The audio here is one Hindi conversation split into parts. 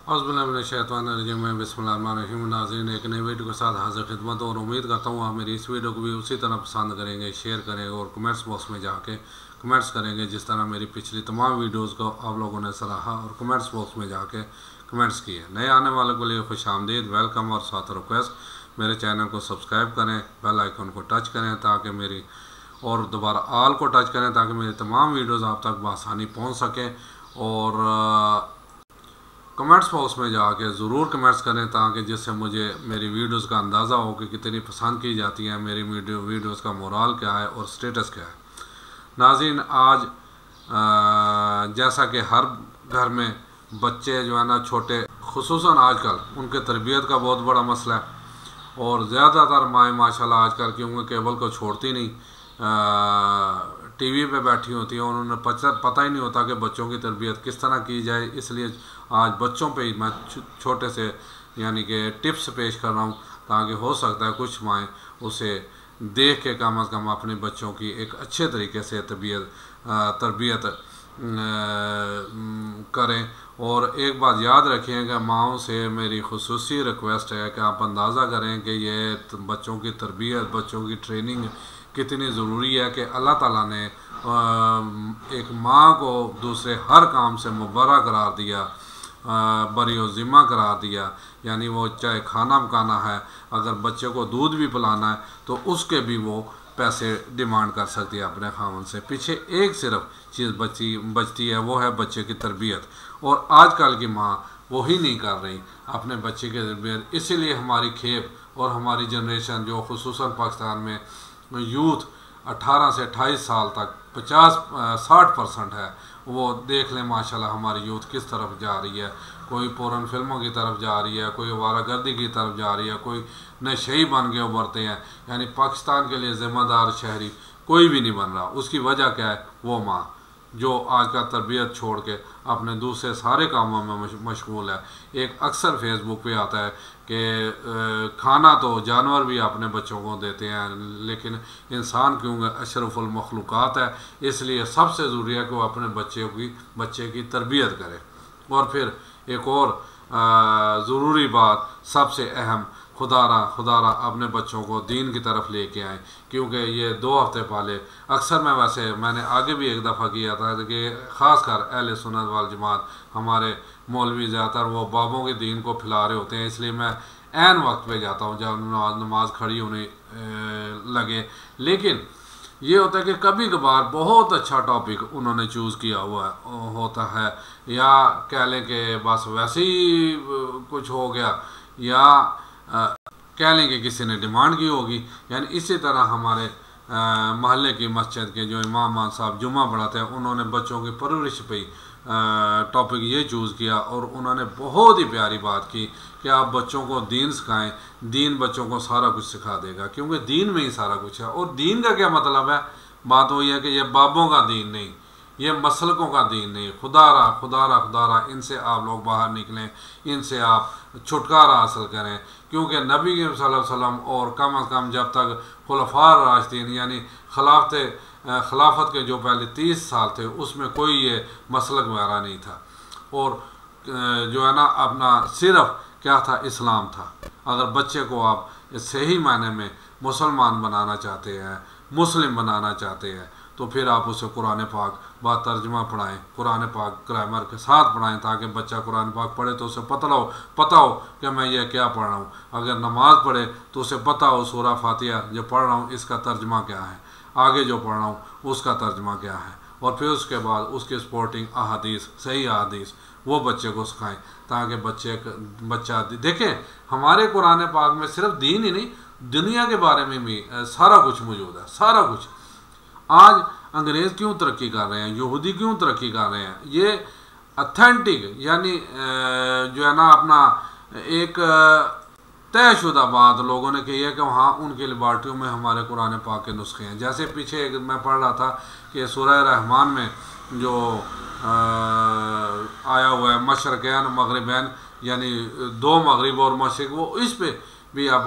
औज़ुबिल्लाहि में बिस्मिल्लाहिर्रहमानिर्रहीम। नाज़रीन, एक नई वीडियो के साथ हाज़िर खिदमत और उम्मीद करता हूँ आप मेरी इस वीडियो को भी उसी तरह पसंद करेंगे, शेयर करेंगे और कमेंट्स बॉक्स में जाके कमेंट्स करेंगे जिस तरह मेरी पिछली तमाम वीडियोस को आप लोगों ने सराहा और कमेंट्स बॉक्स में जाके कमेंट्स किए। नए आने वालों के लिए खुशामदीद, वेलकम और साथ रिक्वेस्ट मेरे चैनल को सब्सक्राइब करें, बेल आइकन को टच करें ताकि मेरी और दोबारा आल को टच करें ताकि मेरी तमाम वीडियोज़ आप तक बआसानी पहुँच सकें। और कमेंट्स बॉक्स में जाके ज़रूर कमेंट्स करें ताकि जिससे मुझे मेरी वीडियोस का अंदाज़ा हो कि कितनी पसंद की जाती हैं, मेरी वीडियोस का मोराल क्या है और स्टेटस क्या है। नाज़रीन, आज जैसा कि हर घर में बच्चे जो है ना छोटे, खुसूसन आजकल उनके तरबियत का बहुत बड़ा मसला है और ज़्यादातर माएँ माशाल्लाह आजकल क्योंकि केबल को छोड़ती नहीं, टीवी पे बैठी होती हैं और उन्हें पता ही नहीं होता कि बच्चों की तरबियत किस तरह की जाए। इसलिए आज बच्चों पे ही मैं छोटे से यानी कि टिप्स पेश कर रहा हूँ ताकि हो सकता है कुछ माएँ उसे देख के कम अज़ कम अपने बच्चों की एक अच्छे तरीके से तरबियत करें। और एक बात याद रखिएगा, माओं से मेरी खुसूसी रिक्वेस्ट है कि आप अंदाज़ा करें कि ये बच्चों की तरबियत, बच्चों की ट्रेनिंग कितनी ज़रूरी है कि अल्लाह ताला ने एक माँ को दूसरे हर काम से मुबर्रा करार दिया, बरी व ज़िम्मा करार दिया। यानी वो चाहे खाना पकाना है, अगर बच्चे को दूध भी पिलाना है तो उसके भी वो पैसे डिमांड कर सकती है अपने खामन से। पीछे एक सिर्फ चीज़ बचती है, वो है बच्चे की तरबियत। और आजकल की माँ वही नहीं कर रही अपने बच्चे की तरबियत। इसीलिए हमारी खेप और हमारी जनरेशन जो खुसूसन पाकिस्तान में यूथ 18 से 28 साल तक 50-60% है, वो देख लें माशाल्लाह हमारी यूथ किस तरफ जा रही है। कोई पोरन फिल्मों की तरफ जा रही है, कोई आवारागर्दी की तरफ जा रही है, कोई नशेई बन के उभरते हैं। यानी पाकिस्तान के लिए ज़िम्मेदार शहरी कोई भी नहीं बन रहा। उसकी वजह क्या है? वो माँ जो आज का तरबियत छोड़ के अपने दूसरे सारे कामों में मशगूल है। एक अक्सर फेसबुक पे आता है कि खाना तो जानवर भी अपने बच्चों को देते हैं लेकिन इंसान क्यों अशरफुल मखलूक़ात है, इसलिए सबसे ज़रूरी है कि वो अपने बच्चे की तरबियत करे। और फिर एक और ज़रूरी बात, सबसे अहम, खुदारा अपने बच्चों को दीन की तरफ लेके आएँ। क्योंकि ये 2 हफ्ते पहले अक्सर मैंने आगे भी एक दफ़ा किया था कि ख़ासकर अहले सुन्नत वल जमात हमारे मौलवी ज़्यादातर वो बाबों के दीन को फैला रहे होते हैं, इसलिए मैं ऐन वक्त पे जाता हूँ जब नमाज खड़ी होने लगे। लेकिन ये होता है कि कभी कभार बहुत अच्छा टॉपिक उन्होंने चूज़ किया हुआ होता है, या कह लें कि बस वैसे ही कुछ हो गया, या कह लें कि किसी ने डिमांड की होगी। यानी इसी तरह हमारे महल्ले की मस्जिद के जो इमाम साहब जुम्मा पढ़ाते हैं, उन्होंने बच्चों की परवरिश पे टॉपिक ये चूज़ किया और उन्होंने बहुत ही प्यारी बात की कि आप बच्चों को दीन सिखाएं। दीन बच्चों को सारा कुछ सिखा देगा, क्योंकि दीन में ही सारा कुछ है। और दीन का क्या मतलब है? बात वही है कि ये बाबों का दीन नहीं, ये मसलकों का दीन नहीं। खुदारा इनसे आप लोग बाहर निकलें, इनसे आप छुटकारा हासिल करें। क्योंकि नबी सल्लल्लाहु अलैहि वसल्लम और कम अज़ कम जब तक खुलफाए राशिदीन यानी खिलाफत के जो पहले 30 साल थे उसमें कोई ये मसलक वगैरह नहीं था। और जो है ना अपना सिर्फ क्या था? इस्लाम था। अगर बच्चे को आप सही मायने में मुसलमान बनाना चाहते हैं, मुस्लिम बनाना चाहते हैं, तो फिर आप उसे कुरान पाक बात तर्जुमा पढ़ाएँ, कुरान पाक ग्रामर के साथ पढ़ाएँ ताकि बच्चा कुरान पाक पढ़े तो उसे पता हो कि मैं ये क्या पढ़ रहा हूँ। अगर नमाज़ पढ़े तो उसे पता हो सूरा फातिहा जो पढ़ रहा हूँ इसका तर्जुमा क्या है, आगे जो पढ़ रहा हूँ उसका तर्जुमा क्या है। और फिर उसके बाद उसके सपोर्टिंग अहादीस, सही अहादीस वो बच्चे को सिखाएँ ताकि बच्चा देखें हमारे कुरान पाक में सिर्फ दीन ही नहीं, दुनिया के बारे में भी सारा कुछ मौजूद है, सारा कुछ। आज अंग्रेज़ क्यों तरक्की कर रहे हैं, यहूदी क्यों तरक्की कर रहे हैं? ये अथेंटिक यानी जो है ना अपना एक तयशुदा बात लोगों ने कही है कि वहाँ उनकी लेबॉर्ट्रियों में हमारे कुरान पाक के नुस्खे हैं। जैसे पीछे मैं पढ़ रहा था कि सूरह रहमान में जो आया हुआ है मशरक़ैन मग़रिबैन यानी 2 मगरिब और मशरिक़, वो इस पे भी अब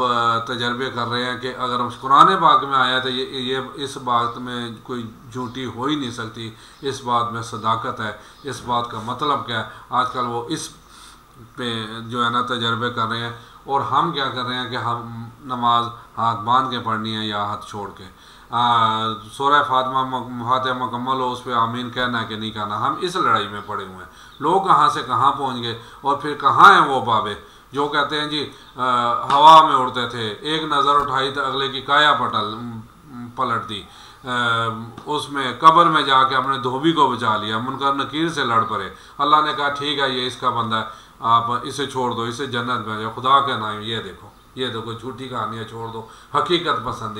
तजर्बे कर रहे हैं कि अगर कुरान पाक में आया तो ये इस बात में कोई झूठी हो ही नहीं सकती, इस बात में सदाकत है, इस बात का मतलब क्या है। आजकल वो इस पे जो है ना तजर्बे कर रहे हैं, और हम क्या कर रहे हैं कि हम नमाज हाथ बांध के पढ़नी है या हाथ छोड़ के। सूरह फातिहा मुकम्मल हो, उस पर आमीन कहना है कि नहीं कहना, हम इस लड़ाई में पड़े हुए हैं। लोग कहाँ से कहाँ पहुँच गए, और फिर कहाँ हैं वो बाबे जो कहते हैं जी हवा में उड़ते थे, एक नज़र उठाई तो अगले की काया पलट दी, उसमें कब्र में जाके अपने धोबी को बचा लिया, मुनकर नकीर से लड़ पड़े। अल्लाह ने कहा ठीक है ये इसका बंदा है, आप इसे छोड़ दो, इसे जन्नत में जाओ, खुदा के नाम ये देखो झूठी कहानियाँ छोड़ दो, हकीकत पसंद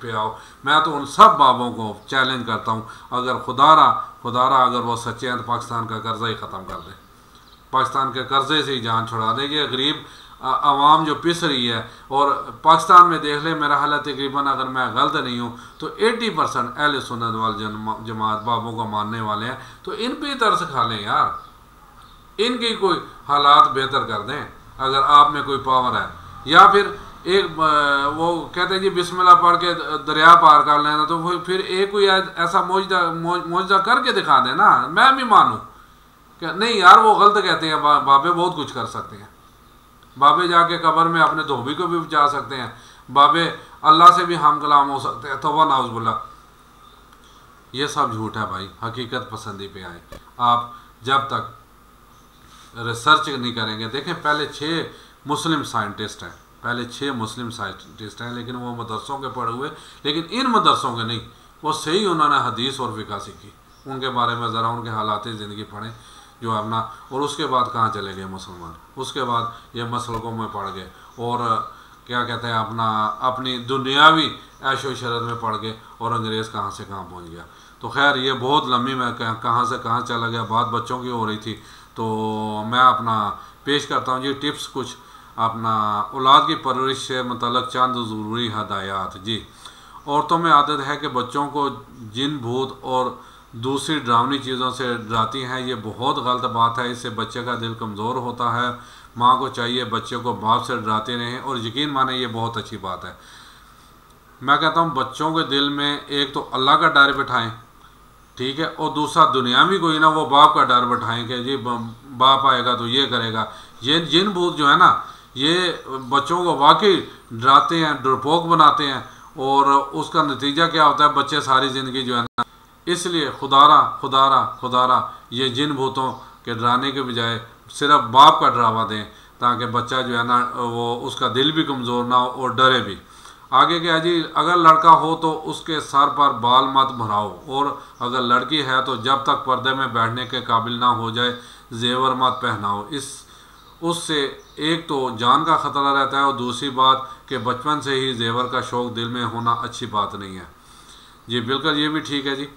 पे आओ। मैं तो उन सब बाबों को चैलेंज करता हूँ, अगर खुदारा अगर वो सच्चे हैं तो पाकिस्तान का कर्जा ही ख़त्म कर दे, पाकिस्तान के कर्जे से ही जान छुड़ा दे। ये गरीब आवाम जो पिस रही है, और पाकिस्तान में देख ले, मेरा हाल तकरीबन अगर मैं गलत नहीं हूँ तो 80% अहले सुन्नत वाल जमात बाबों को मानने वाले हैं। तो इन पे तरस खा लें यार, इनकी कोई हालात बेहतर कर दें अगर आप में कोई पावर है। या फिर एक वो कहते हैं जी बिस्मिल्लाह पढ़ के दरिया पार कर लेना, तो फिर एक कोई ऐसा मौजदा करके दिखा दें ना, मैं भी मानूँ कि नहीं यार वो गलत कहते हैं, बाबे बहुत कुछ कर सकते हैं, बाबे जाके कब्र में अपने धोबी को भी बचा सकते हैं, बाबे अल्लाह से भी हम कलाम हो सकते हैं, तौबा नाउज़ुबिल्लाह। ये सब झूठ है भाई, हकीकत पसंदी पे आए। आप जब तक रिसर्च नहीं करेंगे, देखें पहले 6 मुस्लिम साइंटिस्ट हैं, लेकिन वो मदरसों के पढ़े हुए, लेकिन इन मदरसों के नहीं, वो सही उन्होंने हदीस और फ़िक़ह सीखी। उनके बारे में ज़रा उनके हालात ज़िंदगी पढ़ें जो अपना, और उसके बाद कहाँ चले गए मुसलमान, उसके बाद ये मसलकों में पड़ गए, और क्या कहते हैं अपनी दुनियावी ऐशो शरत में पड़ गए, और अंग्रेज़ कहाँ से कहाँ पहुँच गया। तो खैर ये बहुत लंबी, मैं कहाँ से कहाँ चला गया, बात बच्चों की हो रही थी, तो मैं अपना पेश करता हूँ जी टिप्स कुछ अपना औलाद की परवरिश से मतलब चंद ज़रूरी हदायत जी। औरतों में आदत है कि बच्चों को जिन भूत और दूसरी डरावनी चीज़ों से डराती हैं, ये बहुत गलत बात है, इससे बच्चे का दिल कमज़ोर होता है। माँ को चाहिए बच्चे को बाप से डराते रहें, और यकीन माने ये बहुत अच्छी बात है। मैं कहता हूँ बच्चों के दिल में एक तो अल्लाह का डर बिठाएं, ठीक है, और दूसरा दुनिया में कोई ना वो बाप का डर बिठाएं कि जी बाप आएगा तो ये करेगा। ये जिन भूत जो है ना, ये बच्चों को वाकई डराते हैं, डरपोक बनाते हैं, और उसका नतीजा क्या होता है, बच्चे सारी ज़िंदगी जो है ना, इसलिए खुदारा ये जिन भूतों के डराने के बजाय सिर्फ बाप का डरावा दें, ताकि बच्चा जो है ना वो उसका दिल भी कमज़ोर ना हो और डरे भी। आगे क्या जी, अगर लड़का हो तो उसके सर पर बाल मत भराओ, और अगर लड़की है तो जब तक पर्दे में बैठने के काबिल ना हो जाए जेवर मत पहनाओ। उससे एक तो जान का ख़तरा रहता है, और दूसरी बात कि बचपन से ही जेवर का शौक़ दिल में होना अच्छी बात नहीं है जी। बिल्कुल ये भी ठीक है जी।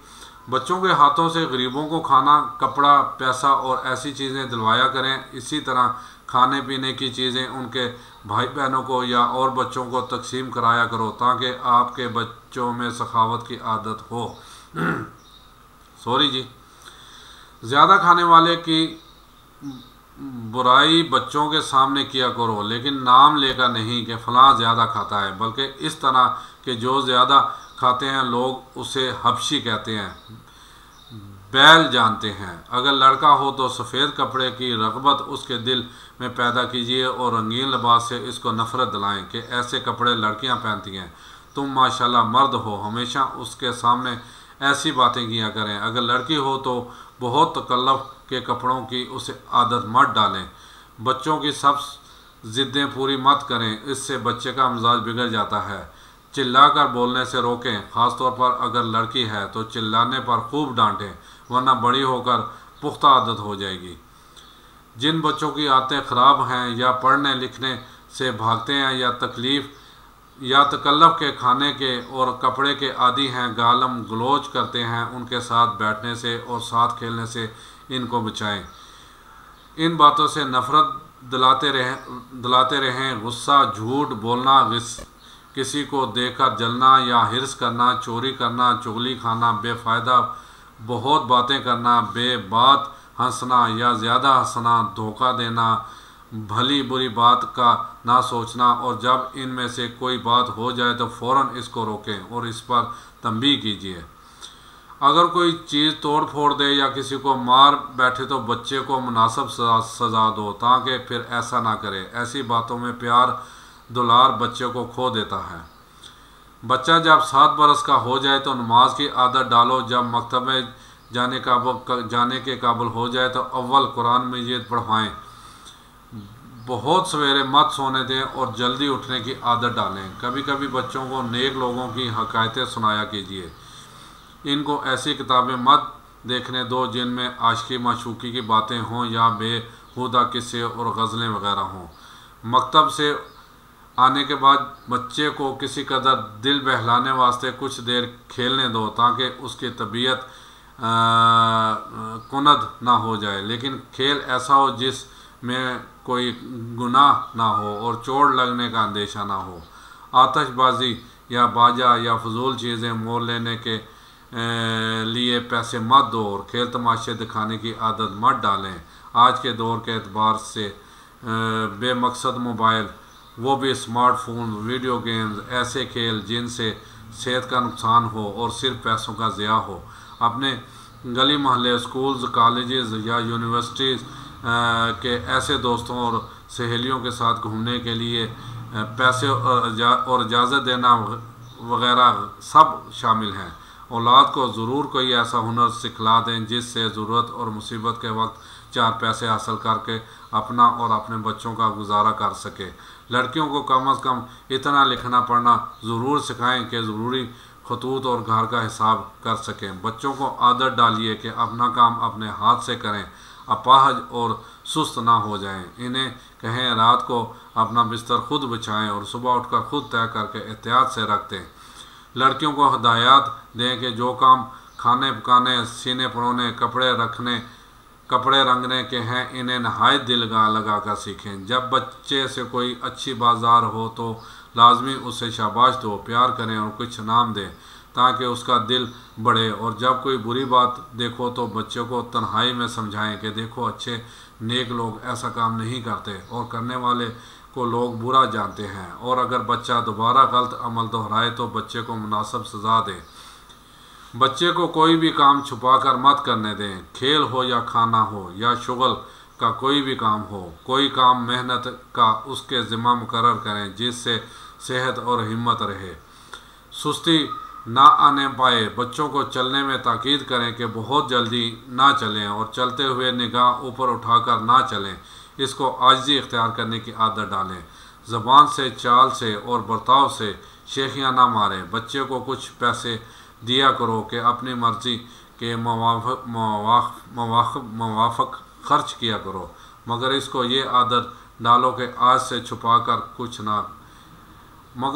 बच्चों के हाथों से गरीबों को खाना, कपड़ा, पैसा और ऐसी चीज़ें दिलवाया करें। इसी तरह खाने पीने की चीज़ें उनके भाई बहनों को या और बच्चों को तकसीम कराया करो, ताकि आपके बच्चों में सखावत की आदत हो। सॉरी जी। ज़्यादा खाने वाले की बुराई बच्चों के सामने किया करो, लेकिन नाम लेकर नहीं कि फ़लाँ ज़्यादा खाता है, बल्कि इस तरह कि जो ज़्यादा खाते हैं लोग उसे हबशी कहते हैं, बैल जानते हैं। अगर लड़का हो तो सफ़ेद कपड़े की रग़बत उसके दिल में पैदा कीजिए, और रंगीन लिबास से इसको नफ़रत दिलाएं कि ऐसे कपड़े लड़कियां पहनती हैं, तुम माशाल्लाह मर्द हो, हमेशा उसके सामने ऐसी बातें किया करें। अगर लड़की हो तो बहुत तकल्लुफ़ के कपड़ों की उसे आदत मत डालें। बच्चों की सब ज़िद्दें पूरी मत करें, इससे बच्चे का मिजाज बिगड़ जाता है। चिल्लाकर बोलने से रोकें, ख़ास तौर पर अगर लड़की है तो चिल्लाने पर खूब डांटें, वरना बड़ी होकर पुख्ता आदत हो जाएगी। जिन बच्चों की आदतें ख़राब हैं, या पढ़ने लिखने से भागते हैं, या तकल्लुफ़ के खाने के और कपड़े के आदी हैं, गालम गलोच करते हैं, उनके साथ बैठने से और साथ खेलने से इनको बचाएं। इन बातों से नफ़रत दिलाते रहें। गुस्सा, झूठ बोलना, किसी को देखकर जलना या हिर्स करना, चोरी करना, चुगली खाना, बेफ़ायदा बहुत बातें करना, बेबात हंसना या ज़्यादा हंसना, धोखा देना, भली बुरी बात का ना सोचना, और जब इनमें से कोई बात हो जाए तो फ़ौरन इसको रोकें और इस पर तंबीह कीजिए। अगर कोई चीज़ तोड़ फोड़ दे या किसी को मार बैठे तो बच्चे को मुनासिब सज़ा दो ताकि फिर ऐसा ना करे। ऐसी बातों में प्यार दुलार बच्चे को खो देता है। बच्चा जब 7 बरस का हो जाए तो नमाज की आदत डालो। जब मकतब में जाने के काबिल हो जाए तो अव्वल कुरान मजीद पढ़वाएं। बहुत सवेरे मत सोने दें और जल्दी उठने की आदत डालें। कभी कभी बच्चों को नेक लोगों की हकायतें सुनाया कीजिए। इनको ऐसी किताबें मत देखने दो जिनमें आशिकी माशूकी की बातें हों या बेहुदा किस्से और गज़लें वगैरह हों। मकतब से आने के बाद बच्चे को किसी कदर दिल बहलाने वास्ते कुछ देर खेलने दो ताकि उसकी तबीयत कुनद ना हो जाए, लेकिन खेल ऐसा हो जिसमें कोई गुनाह ना हो और चोट लगने का अंदेशा ना हो। आतिशबाजी या बाजा या फजूल चीज़ें मोल लेने के लिए पैसे मत दो और खेल तमाशे दिखाने की आदत मत डालें। आज के दौर के एतबार से बेमकसद मोबाइल, वो भी स्मार्टफोन, वीडियो गेम्स, ऐसे खेल जिनसे सेहत का नुकसान हो और सिर्फ पैसों का ज़िया हो। अपने गली मोहल्ले, स्कूल्स, कॉलेजेस या यूनिवर्सिटीज़ के ऐसे दोस्तों और सहेलियों के साथ घूमने के लिए पैसे और इजाज़त देना वगैरह सब शामिल हैं। औलाद को ज़रूर कोई ऐसा हुनर सिखला दें जिससे ज़रूरत और मुसीबत के वक्त 4 पैसे हासिल करके अपना और अपने बच्चों का गुजारा कर सके। लड़कियों को कम अज़ कम इतना लिखना पढ़ना ज़रूर सिखाएं कि ज़रूरी खतूत और घर का हिसाब कर सकें। बच्चों को आदत डालिए कि अपना काम अपने हाथ से करें, अपाहज और सुस्त ना हो जाएं। इन्हें कहें रात को अपना बिस्तर खुद बिछाएं और सुबह उठकर खुद तय करके एहतियात से रख दें। लड़कियों को हिदायत दें कि जो काम खाने पकाने, सीने परोने, कपड़े रंगने के हैं इन्हें नहायत दिल लगा कर सीखें। जब बच्चे से कोई अच्छी बाजार हो तो लाजमी उसे शाबाश दो, प्यार करें और कुछ इनाम दें ताकि उसका दिल बढ़े। और जब कोई बुरी बात देखो तो बच्चे को तन्हाई में समझाएं कि देखो अच्छे नेक लोग ऐसा काम नहीं करते और करने वाले को लोग बुरा जानते हैं। और अगर बच्चा दोबारा गलत अमल दोहराए तो बच्चे को मुनासिब सज़ा दें। बच्चे को कोई भी काम छुपा कर मत करने दें। खेल हो या खाना हो या शुगल का कोई भी काम हो, कोई काम मेहनत का उसके ज़िम्मा मुकर्रर करें जिससे सेहत और हिम्मत रहे, सुस्ती ना आने पाए। बच्चों को चलने में ताकीद करें कि बहुत जल्दी ना चलें और चलते हुए निगाह ऊपर उठाकर ना चलें। इसको आजिज़ी इख्तियार करने की आदत डालें। ज़बान से, चाल से और बर्ताव से शेखियाँ ना मारें। बच्चे को कुछ पैसे दिया करो कि अपनी मर्ज़ी के मवाफ़क खर्च किया करो, मगर इसको ये आदत डालो कि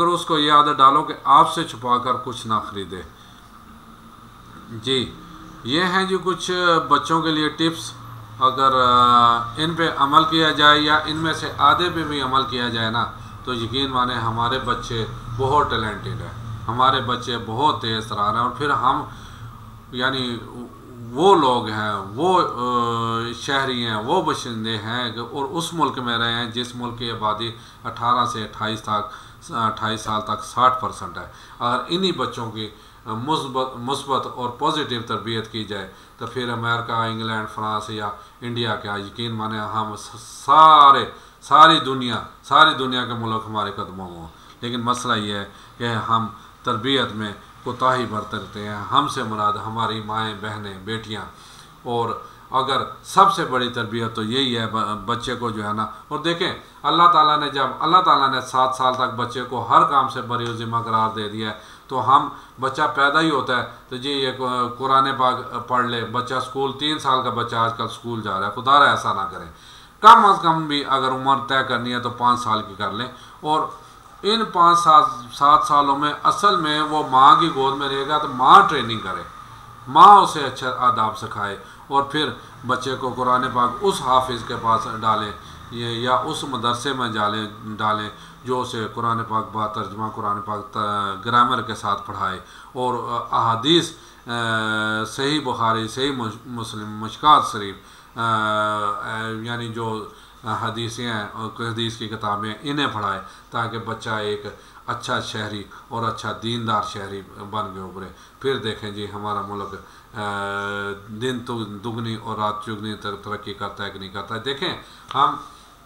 उसको ये आदत डालो कि आपसे छुपा कर कुछ ना ख़रीदे। जी, ये हैं जी कुछ बच्चों के लिए टिप्स। अगर इन पे अमल किया जाए या इनमें से आधे पे भी अमल किया जाए ना तो यकीन माने हमारे बच्चे बहुत टैलेंटेड हैं, हमारे बच्चे बहुत तेज़ तरार हैं। और फिर हम यानी वो लोग हैं, वो शहरी हैं, वो बशिंदे हैं और उस मुल्क में रहे हैं जिस मुल्क की आबादी 18 से 28 साल तक 60% है। अगर इन्हीं बच्चों की मुस्बत और पॉजिटिव तरबियत की जाए तो फिर अमेरिका, इंग्लैंड, फ्रांस या इंडिया क्या, यकीन माने हम सारी दुनिया के मुल्क हमारे कदमों में। लेकिन मसला ये है कि हम तरबियत में कोताही बरतते हैं। हमसे मुराद हमारी माएँ, बहनें, बेटियाँ। और अगर सबसे बड़ी तरबियत तो यही है बच्चे को जो है ना। और देखें अल्लाह ताला ने 7 साल तक बच्चे को हर काम से बरी ज़िम्मा करार दे दिया है। तो हम बच्चा पैदा ही होता है तो जी ये कुरान पाक पढ़ ले, बच्चा स्कूल 3 साल का बच्चा आजकल स्कूल जा रहा है, खुदा ऐसा ना करें। कम अज़ कम भी अगर उम्र तय करनी है तो 5 साल की कर लें। और इन 5-7 सालों में असल में वो माँ की गोद में रहेगा तो माँ ट्रेनिंग करे, माँ उसे अच्छा आदाब सिखाए और फिर बच्चे को कुरान पाक उस हाफिज़ के पास डालें या उस मदरसे में डालें जो उसे कुरान पाक तर्जुमा कुरान पाक ग्रामर के साथ पढ़ाए और अहादीस सही बुखारी, सही मुस्लिम, मशकात शरीफ यानी जो हदीसें हैं और हदीस की किताबें हैं, इन्हें पढ़ाए ताकि बच्चा एक अच्छा शहरी और अच्छा दीनदार शहरी बन के उभरे। फिर देखें जी हमारा मुल्क दिन तो दुगनी और रात चुगनी तरक्की करता है कि नहीं करता है। देखें हम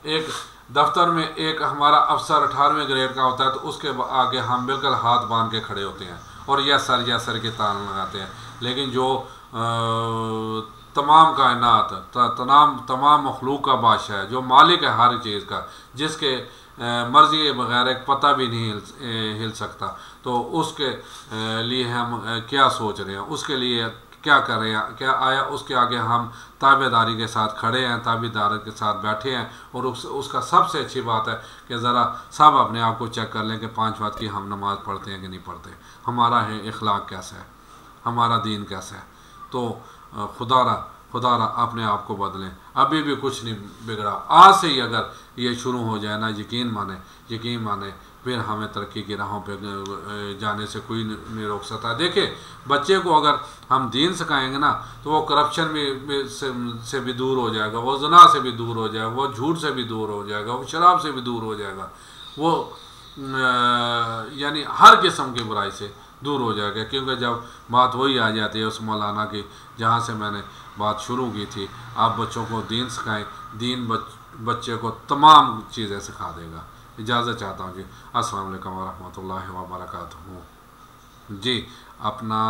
एक दफ्तर में एक हमारा अफसर 18वें ग्रेड का होता है तो उसके आगे हम बिल्कुल हाथ बांध के खड़े होते हैं और या सर के तान लगाते हैं, लेकिन जो तमाम कायनात तमाम मखलूक का बादशाह है, जो मालिक है हर चीज़ का, जिसके मर्जी के बगैर एक पता भी नहीं हिल सकता, तो उसके लिए हम क्या सोच रहे हैं, उसके लिए क्या कर रहे हैं, क्या आया उसके आगे हम ताबेदारी के साथ खड़े हैं, ताबेदारी के साथ बैठे हैं। और उसका सबसे अच्छी बात है कि ज़रा सब अपने आप को चेक कर लें कि 5 वक्त की हम नमाज़ पढ़ते हैं कि नहीं पढ़ते, हमारा है इखलाक कैसा है, हमारा दीन कैसा है। तो खुदारा अपने आप को बदलें, अभी भी कुछ नहीं बिगड़ा। आज से ही अगर ये शुरू हो जाए ना, यकीन माने फिर हमें तरक्की की राहों पे जाने से कोई नहीं रोक सकता। देखिए बच्चे को अगर हम दीन सिखाएंगे ना तो वो करप्शन से भी दूर हो जाएगा, वो ज़ना से भी दूर हो जाएगा, वो झूठ से भी दूर हो जाएगा, वो शराब से भी दूर हो जाएगा, वो यानी हर किस्म की बुराई से दूर हो जाएगा। क्योंकि जब बात वही आ जाती है उस मौलाना की जहाँ से मैंने बात शुरू की थी, आप बच्चों को दीन सिखाएं, दीन बच्चे को तमाम चीज़ें सिखा देगा। इजाज़त चाहता हूँ जी। अस्सलाम वालेकुम व रहमतुल्लाहि व बरकातहू। जी अपना